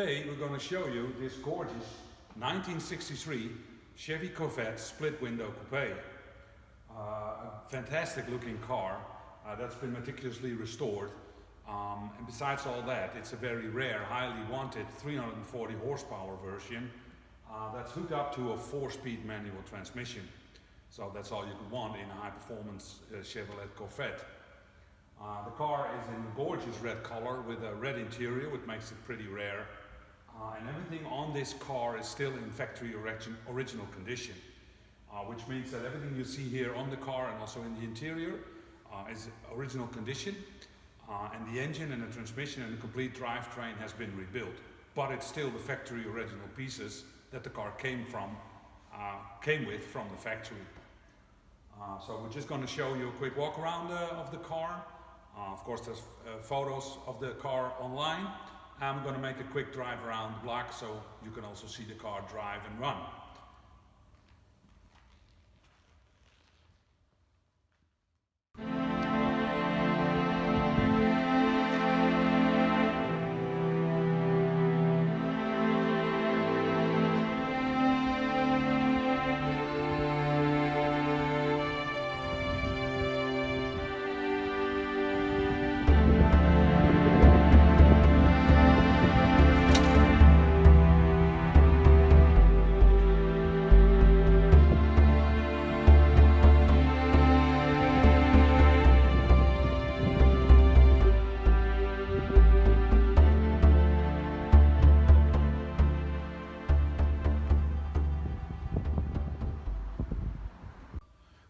Today we're going to show you this gorgeous 1963 Chevy Corvette split window coupe. A fantastic looking car that's been meticulously restored. And besides all that, it's a very rare, highly wanted 340 horsepower version that's hooked up to a 4-speed manual transmission. So that's all you could want in a high performance Chevrolet Corvette. The car is in a gorgeous red color with a red interior, which makes it pretty rare. And everything on this car is still in factory original condition, which means that everything you see here on the car and also in the interior is original condition. And the engine and the transmission and the complete drivetrain has been rebuilt. But it's still the factory original pieces that the car came with from the factory. So we're just going to show you a quick walk around of the car. Of course, there's photos of the car online. I'm going to make a quick drive around the block so you can also see the car drive and run.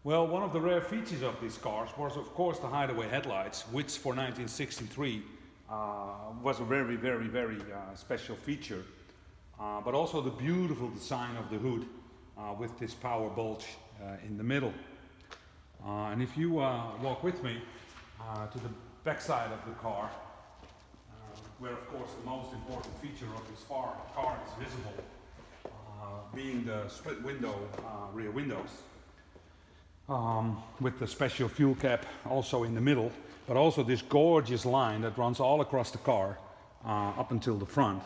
Well, one of the rare features of these cars was, of course, the hideaway headlights, which for 1963 was a very, very special feature. But also the beautiful design of the hood with this power bulge in the middle. And if you walk with me to the back side of the car, where, of course, the most important feature of this car is visible, being the split window rear windows. With the special fuel cap also in the middle, but also this gorgeous line that runs all across the car up until the front,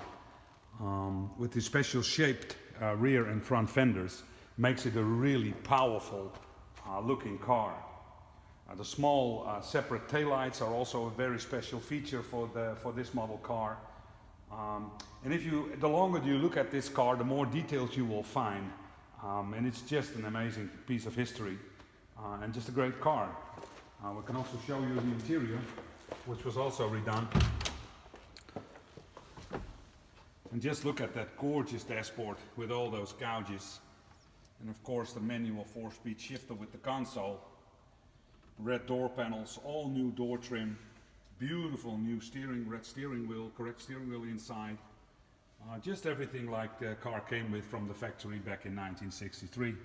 with these special shaped rear and front fenders, makes it a really powerful looking car. The small separate taillights are also a very special feature for this model car. And the longer you look at this car, the more details you will find, and it's just an amazing piece of history. And just a great car. We can also show you the interior, which was also redone. And just look at that gorgeous dashboard with all those gouges. And of course the manual 4-speed shifter with the console. Red door panels, all new door trim. Beautiful new red steering wheel, correct steering wheel inside. Just everything like the car came with from the factory back in 1963.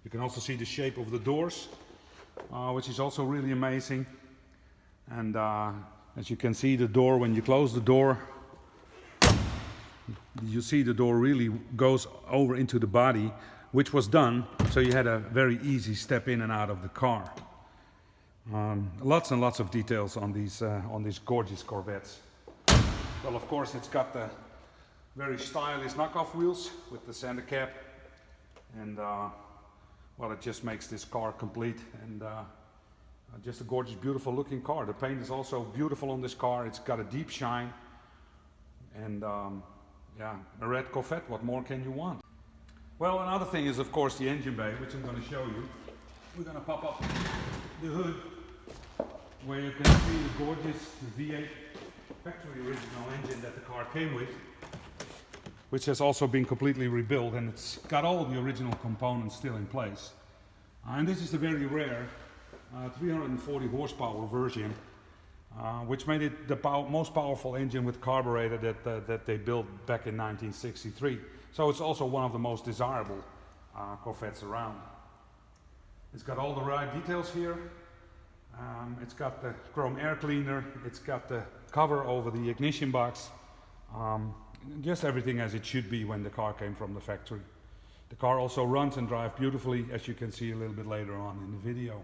You can also see the shape of the doors, which is also really amazing. And as you can see, the door, when you close the door, you see the door really goes over into the body, which was done so you had a very easy step in and out of the car. Lots and lots of details on these gorgeous Corvettes. Well, of course, it's got the very stylish knockoff wheels with the center cap, and well, it just makes this car complete and just a gorgeous, beautiful looking car. The paint is also beautiful on this car. It's got a deep shine and yeah, a red Corvette. What more can you want? Well, another thing is, of course, the engine bay, which I'm going to show you. We're going to pop up the hood where you can see the gorgeous V8 factory original engine that the car came with, which has also been completely rebuilt, and it's got all the original components still in place. And this is the very rare 340 horsepower version, which made it the most powerful engine with carburetor that they built back in 1963. So it's also one of the most desirable Corvettes around. It's got all the right details here. It's got the chrome air cleaner, it's got the cover over the ignition box. Just everything as it should be when the car came from the factory. The car also runs and drives beautifully, as you can see a little bit later on in the video.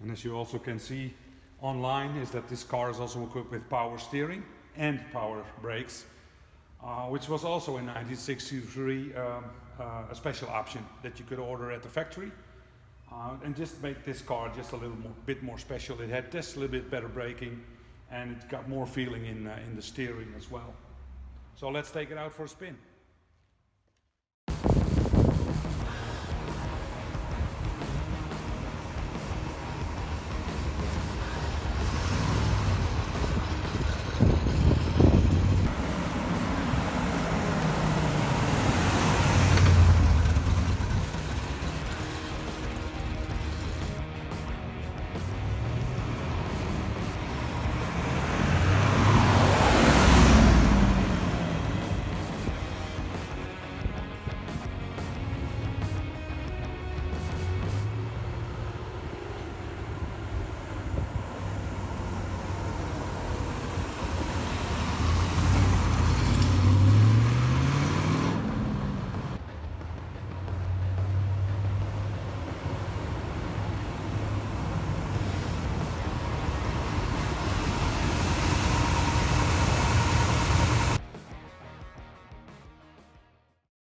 And as you also can see online is that this car is also equipped with power steering and power brakes, which was also in 1963 a special option that you could order at the factory, and just make this car just a bit more special. It had just a little bit better braking, and it got more feeling in the steering as well. So let's take it out for a spin.